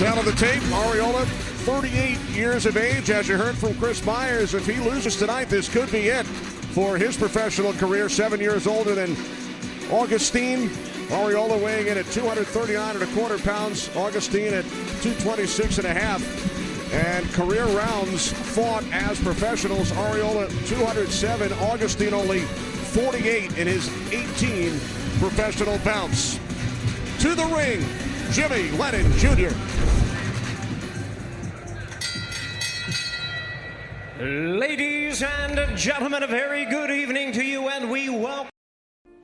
Tale of the tape, Arreola, 38 years of age. As you heard from Chris Myers, if he loses tonight, this could be it for his professional career. 7 years older than Augustine. Arreola weighing in at 239.25 pounds. Augustine at 226.5. And career rounds fought as professionals. Arreola 207, Augustine only 48 in his 18 professional bouts. To the ring, Jimmy Lennon Jr. Ladies and gentlemen, a very good evening to you, and we welcome.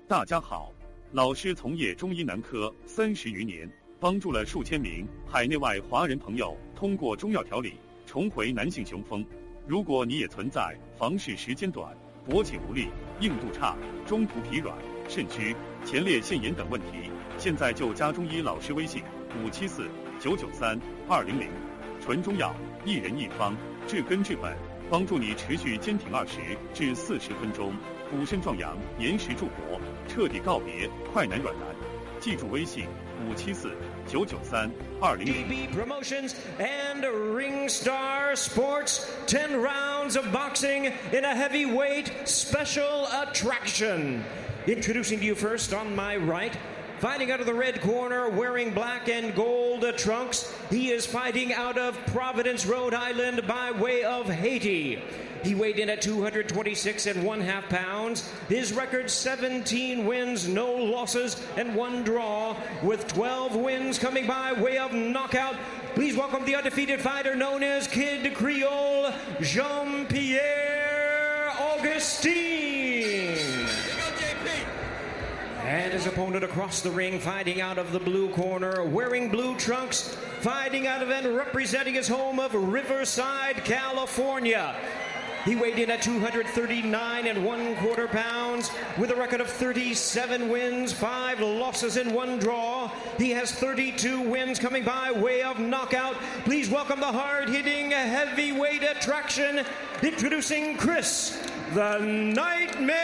大家好，老师从业中医男科30余年，帮助了数千名海内外华人朋友通过中药调理重回男性雄风。如果你也存在房事时间短、勃起无力、硬度差、中途疲软、肾虚、前列腺炎等问题，现在就加中医老师微信574-993-200，纯中药，一人一方，治根治本，帮助你持续坚挺20至40分钟，补肾壮阳，延时助勃，彻底告别快男软男。记住微信574-993-200。DB Promotions and Ringstar Sports, 10 rounds of boxing in a heavyweight special attraction. Introducing to you first on my right, fighting out of the red corner, wearing black and gold trunks. He is fighting out of Providence, Rhode Island by way of Haiti. He weighed in at 226.5 pounds. His record 17 wins, no losses, and 1 draw, with 12 wins coming by way of knockout. Please welcome the undefeated fighter known as Kid Creole, Jean-Pierre Augustine. And his opponent across the ring, fighting out of the blue corner, wearing blue trunks, fighting out of and representing his home of Riverside, California. He weighed in at 239.25 pounds with a record of 37 wins, 5 losses, and 1 draw. He has 32 wins coming by way of knockout. Please welcome the hard-hitting heavyweight attraction, introducing Chris the Nightmare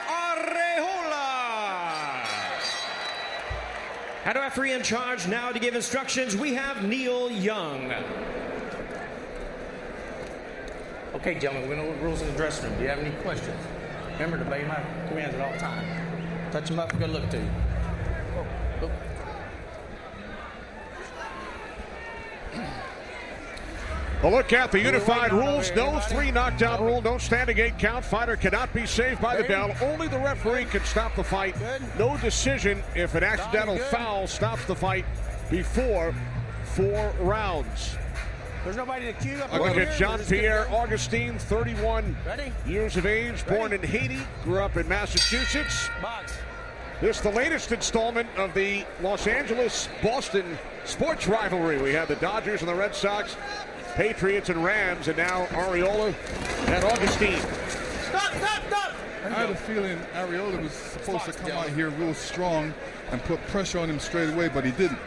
Arreola. And our referee in charge now to give instructions, we have Neil Young. Okay, gentlemen, we're going to know the rules in the dressing room. Do you have any questions? Remember to obey my commands at all times. Touch them up, we're going to look to you. A look at the unified rules. No 3 knockdown rule, no standing 8 count. Fighter cannot be saved by the bell. Only the referee can stop the fight. No decision if an accidental foul stops the fight before 4 rounds. There's nobody to cue up. Look at Jean-Pierre Augustine, 31 years of age, born in Haiti, grew up in Massachusetts. This is the latest installment of the Los Angeles-Boston sports rivalry. We had the Dodgers and the Red Sox, Patriots and Rams, and now Arreola and Augustine. Stop! I had a feeling Arreola was supposed to come out here real strong and put pressure on him straight away, but he didn't.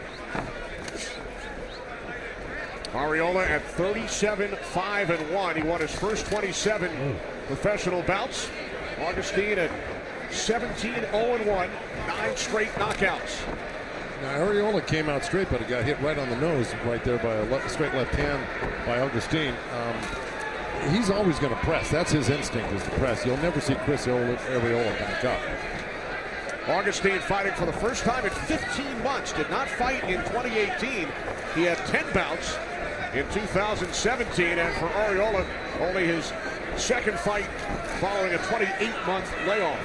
Arreola at 37-5-1. He won his first 27 professional bouts. Augustine at 17-0-1, 9 straight knockouts. Now Arreola came out straight, but he got hit right on the nose right there by a straight left hand by Augustine. He's always going to press. That's his instinct, is to press. You'll never see Chris Arreola back up. Augustine fighting for the first time in 15 months. Did not fight in 2018. He had 10 bouts in 2017, and for Arreola, only his second fight following a 28-month layoff.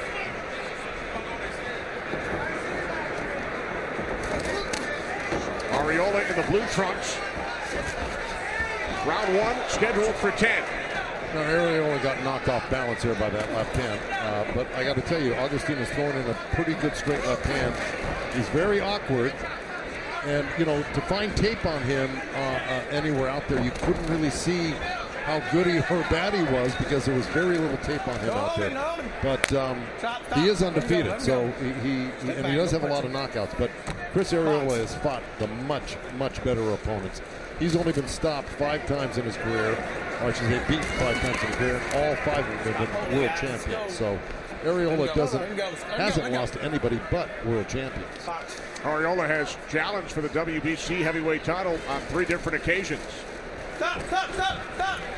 Arreola in the blue trunks. Round 1 scheduled for 10. Now, Arreola got knocked off balance here by that left hand, but I got to tell you, Augustine is throwing in a pretty good straight left hand. He's very awkward. And, you know, to find tape on him anywhere out there, you couldn't really see how good or bad he was because there was very little tape on him out there. But he is undefeated, so he does have a lot of knockouts. But Chris Arreola has fought the much better opponents. He's only been stopped 5 times in his career, or I should say beaten 5 times in his career, and all 5 of them have been world champions. So Areola hasn't lost to anybody but world champions. Arreola has challenged for the WBC heavyweight title on 3 different occasions.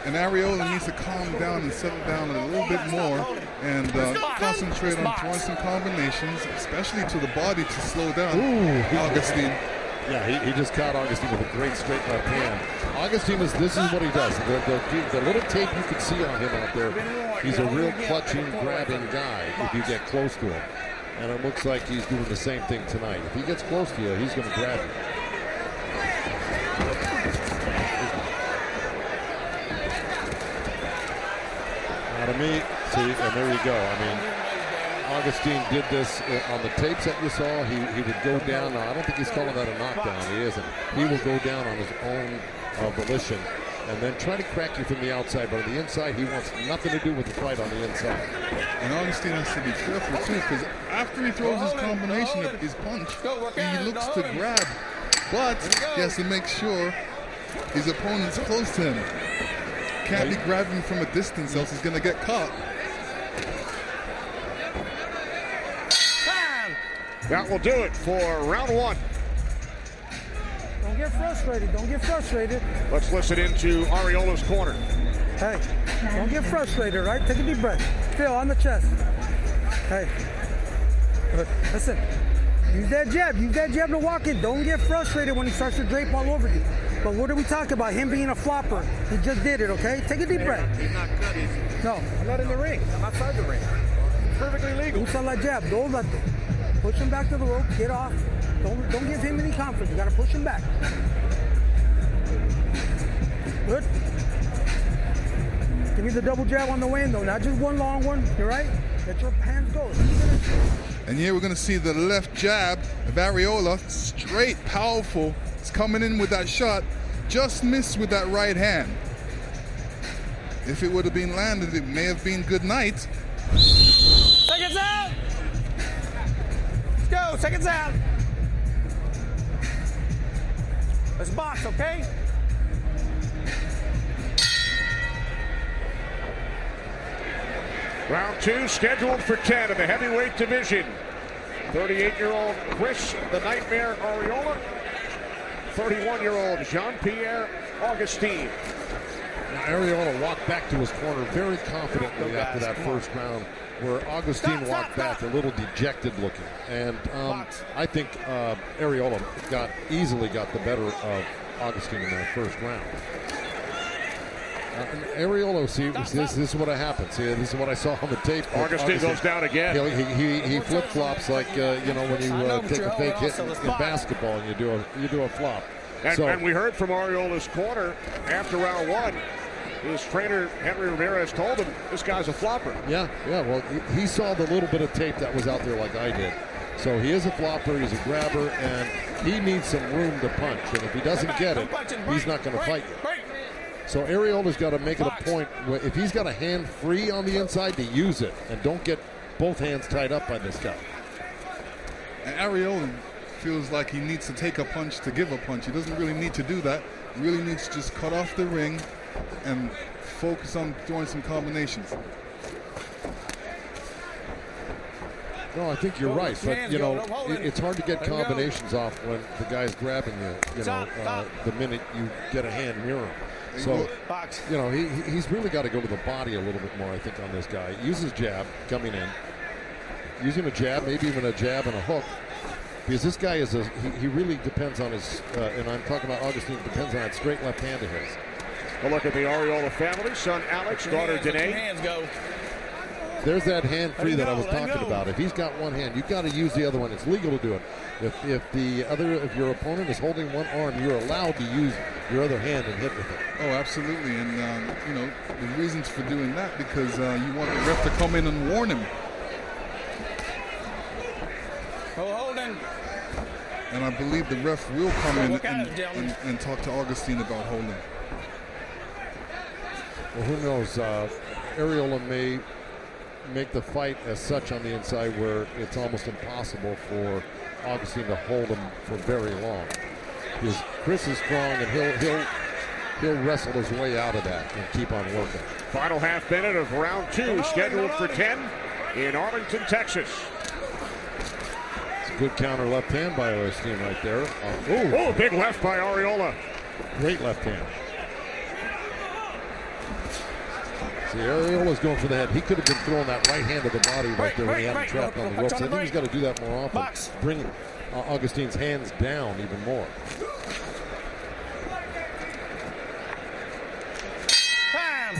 And Areola needs to calm down and settle down a little bit more and concentrate on throwing some combinations, especially to the body, to slow down Augustine. Yeah, he just caught Augustine with a great straight left hand. Augustine this is what he does. The little tape you can see on him out there, he's a real clutching, grabbing guy if you get close to him. And it looks like he's doing the same thing tonight. If he gets close to you, he's going to grab you. Now to me, see, and there you go. I mean, Augustine did this on the tapes that you saw. He would go down. Now, I don't think he's calling that a knockdown. He isn't. He will go down on his own volition and then try to crack you from the outside. But on the inside, he wants nothing to do with the fight on the inside. And Augustine has to be careful, too, because after he throws his combination of his punch, he looks to grab. But he has to make sure his opponent's close to him. Can't be grabbing from a distance, else he's going to get caught. That will do it for round 1. Don't get frustrated. Don't get frustrated. Let's listen into Arreola's corner. Hey, don't get frustrated, right? Take a deep breath. Feel on the chest. Hey, good. Listen. Use that jab. Use that jab to walk in. Don't get frustrated when he starts to drape all over you. But what are we talking about? Him being a flopper. He just did it, okay? Take a deep breath. He's not good, is he? No. I'm not in the ring. I'm outside the ring. Perfectly legal. Usa la jab. Don't let them. Push him back to the rope. Get off. Don't give him any confidence. You got to push him back. Good. Give me the double jab on the way in, though. Not just one long one. You're right. Let your hands go. And here we're going to see the left jab of Areola. Straight, powerful. It's coming in with that shot. Just missed with that right hand. If it would have been landed, it may have been good night. Seconds out. Let's go. Seconds out. Let's box, okay? Round 2 scheduled for 10 in the heavyweight division. 38-year-old Chris the Nightmare Arreola. 31-year-old Jean-Pierre Augustine. Now, Arreola walked back to his corner very confidently after that first round, where Augustine walked back a little dejected looking. And I think Arreola easily got the better of Augustine in that first round. Arreola, see, this is what happens. See, this is what I saw on the tape. Augustine goes down again. He flip-flops like, when you take a fake hit in basketball and you do a flop. And we heard from Arreola's corner after round 1. His trainer, Henry Ramirez, told him, this guy's a flopper. Yeah, well, he saw the little bit of tape that was out there like I did. So he is a flopper, he's a grabber, and he needs some room to punch. And if he doesn't get it, he's not going to fight you. So Arreola's got to make it a point where if he's got a hand free on the inside, to use it and don't get both hands tied up by this guy. And Arreola feels like he needs to take a punch to give a punch. He doesn't really need to do that. He really needs to just cut off the ring and focus on throwing some combinations. No, I think you're right, but it's hard to get combinations off when the guy's grabbing you. The minute you get a hand near him. So, he's really got to go to the body a little bit more, I think, on this guy. Use his jab coming in. Using a jab, maybe even a jab and a hook. Because this guy he really depends on his, and I'm talking about Augustine, depends on that straight left hand of his. A look at the Arreola family, son Alex, daughter Danae. Hands go. There's that hand free that I was talking about. If he's got one hand, you've got to use the other one. It's legal to do it. If your opponent is holding one arm, you're allowed to use your other hand and hit with it. Oh, absolutely. And, the reasons for doing that, because you want the ref to come in and warn him. Holding. And I believe the ref will come in and talk to Augustine about holding. Well, who knows? Arreola may make the fight as such on the inside where it's almost impossible for Augustine to hold him for very long. Because Chris is strong, and he'll wrestle his way out of that and keep on working. Final half minute of round 2 scheduled for 10. in Arlington, Texas. It's a good counter left hand by Augustine right there. Oh, big left by Arreola. Great left hand. See, Areola's going for the head. He could have been throwing that right hand to the body right there when he had him trapped on the ropes. I think he's got to do that more often. Bring Augustine's hands down even more. Bam!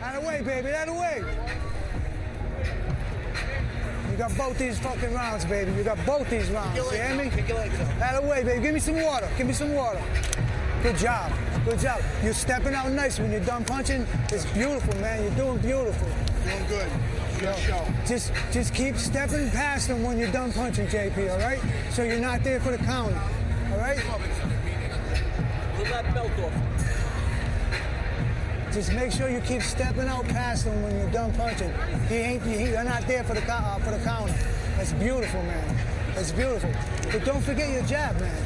Out of the way, baby, out of the way. You got both these fucking rounds, baby. You got both these rounds. You hear me? Out of the way, baby. Give me some water. Give me some water. Good job. Good job. You're stepping out nice when you're done punching. It's beautiful, man. You're doing beautiful. Doing good. Good show. Just keep stepping past them when you're done punching, JP, all right? So you're not there for the counter, all right? Pull that belt off. Just make sure you keep stepping out past him when you're done punching. You're not there for the counter. That's beautiful, man. That's beautiful. But don't forget your jab, man.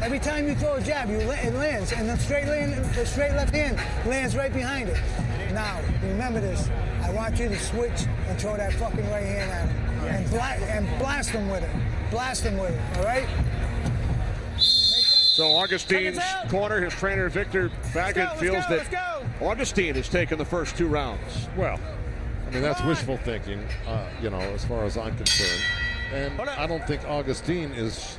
Every time you throw a jab, it lands, and the straight left hand lands right behind it. Now, remember this. I want you to switch and throw that fucking right hand at him. And blast him with it. Blast him with it, all right? So Augustine's corner, his trainer Victor Baggett feels that Augustine has taken the first 2 rounds. Well, I mean, that's wishful thinking, as far as I'm concerned. And I don't think Augustine is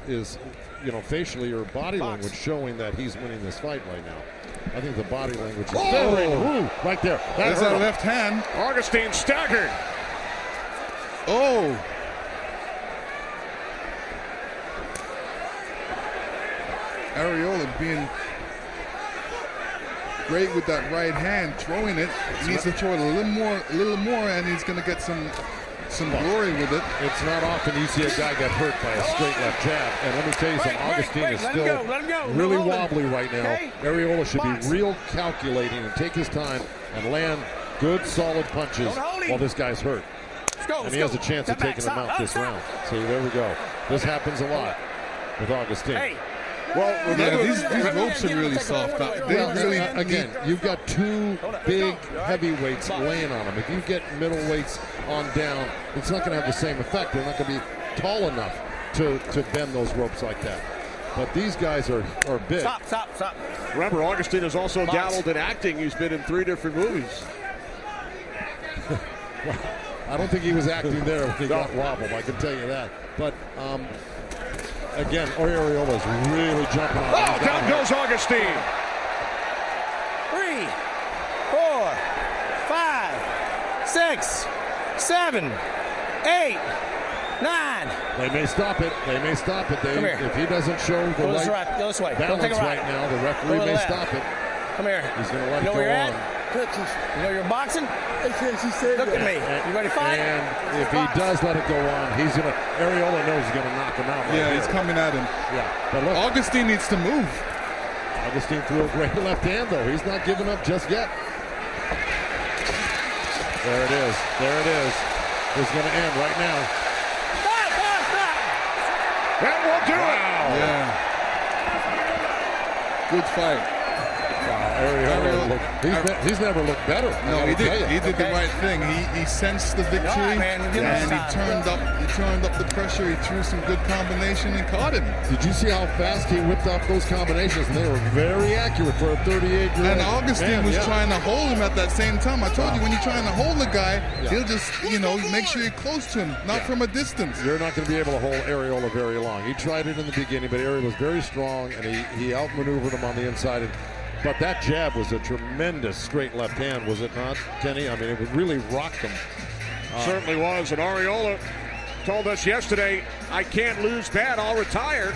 facially or body language showing that he's winning this fight right now. I think the body language is right there. There's that left hand. Augustine staggered. Oh. Areola being great with that right hand, throwing it. He needs to throw it a little more, and he's going to get some glory with it. It's not often you see a guy get hurt by a straight left jab. And let me tell you something, Augustine is still really wobbly right now. Areola should be real calculating and take his time and land good, solid punches while this guy's hurt. And he has a chance of taking him out this round. See, there we go. This happens a lot with Augustine. Well, these ropes are really soft. Again, you've got 2 big heavyweights laying on them. If you get middleweights on down, it's not going to have the same effect. They're not going to be tall enough to bend those ropes like that. But these guys are big. Stop. Remember, Augustine has also dabbled in acting. He's been in 3 different movies. Well, I don't think he was acting there when he got wobbled, I can tell you that. But again, Areola's really jumping on. Oh, down goes Augustine. 3, 4, 5, 6, 7, 8, 9. They may stop it. If he doesn't show the right balance right now, the referee may stop it. Come here. He's going to let it go go on. You know you're boxing? Look at me. You ready to fight? And if he does let it go on, Areola knows he's going to knock him out. He's coming at him. Yeah. But look, Augustine needs to move. Augustine threw a great left hand, though. He's not giving up just yet. There it is. It's going to end right now. Stop. That will do it. Yeah. Good fight. Areola, he's never looked better. No, he did the right thing. He sensed the victory, and he turned up the pressure. He threw some good combination and caught him. Did you see how fast he whipped off those combinations? And they were very accurate for a 38-year-old. And Augustine was trying to hold him at that same time. I told you, when you're trying to hold a guy, he'll just, make sure you're close to him, not from a distance. You're not going to be able to hold Areola very long. He tried it in the beginning, but Areola was very strong, and he outmaneuvered him on the inside. But that jab was a tremendous straight left hand, was it not, Kenny? I mean, it really rocked him. Certainly was. And Areola told us yesterday, I can't lose bad, I'll retire.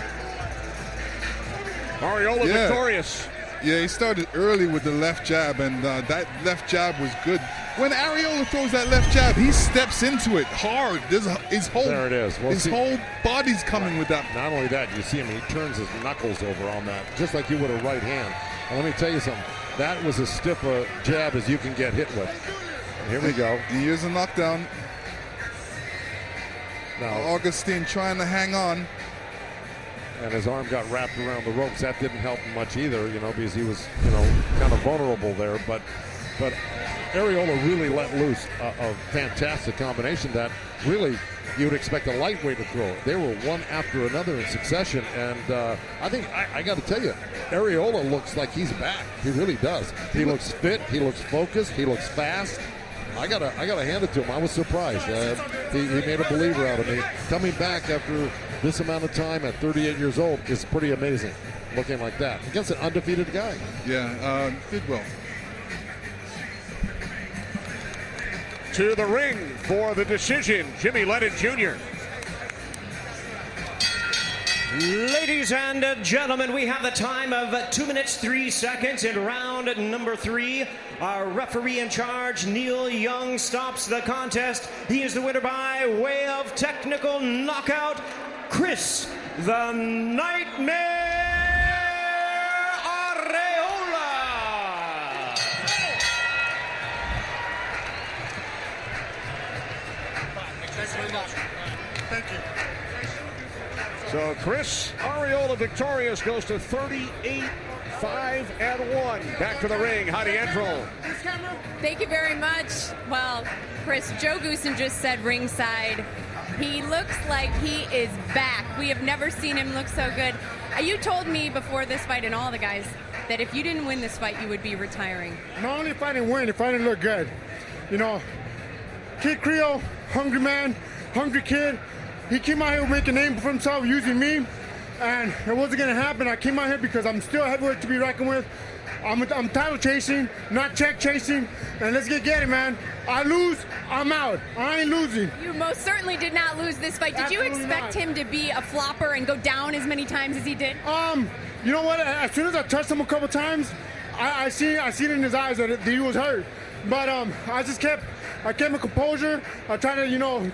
Areola victorious. Yeah, he started early with the left jab, and that left jab was good. When Areola throws that left jab, he steps into it hard. There it is. His whole body's coming with that. Not only that, you see him, he turns his knuckles over on that, just like you would a right hand. And let me tell you something. That was as stiff a jab as you can get hit with. And here we go. Here's a knockdown. Now Augustine trying to hang on. And his arm got wrapped around the ropes. That didn't help him much either, because he was, kind of vulnerable there. But but Areola really let loose a fantastic combination that really you would expect a lightweight to throw. They were one after another in succession, and I think I got to tell you, Areola looks like he's back. He really does. He looks fit. He looks focused. He looks fast. I gotta hand it to him. I was surprised. He made a believer out of me. Coming back after this amount of time at 38 years old is pretty amazing. Looking like that against an undefeated guy. Yeah, did well. To the ring for the decision, Jimmy Lennon Jr. Ladies and gentlemen, we have the time of 2 minutes 3 seconds in round number 3. Our referee in charge, Neil Young, stops the contest. He is the winner by way of technical knockout, Chris the Nightmare Areola. Thank you. So Chris Areola victorious, goes to 38-5-1. Back to the ring, Heidi Entrol. Thank you very much. Well, Chris, Joe Goosen just said ringside, he looks like he is back. We have never seen him look so good. You told me before this fight and all the guys that if you didn't win this fight, you would be retiring. Not only if I didn't win, if I didn't look good. You know, Kid Creole, hungry man, hungry kid. He came out here to make a name for himself using me, and it wasn't going to happen. I came out here because I'm still a heavyweight to be reckoned with. I'm title chasing, not check chasing, and let's get it, man. I lose, I'm out. I ain't losing. You most certainly did not lose this fight. Did you expect him to be a flopper and go down as many times as he did? You know what? As soon as I touched him a couple times, I seen it in his eyes that he was hurt. But I kept my composure. I tried to,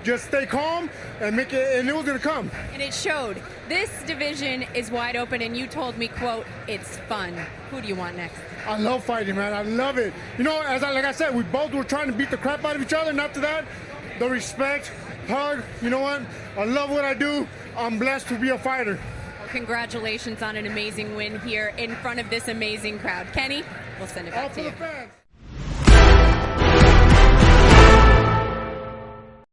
just stay calm and make it, and it was gonna come. And it showed. This division is wide open, and you told me, quote, it's fun. Who do you want next? I love fighting, man. I love it. Like I said, we both were trying to beat the crap out of each other, and after that, the respect, hug, you know what? I love what I do. I'm blessed to be a fighter. Well, congratulations on an amazing win here in front of this amazing crowd. Kenny, we'll send it back to you. All for the fans.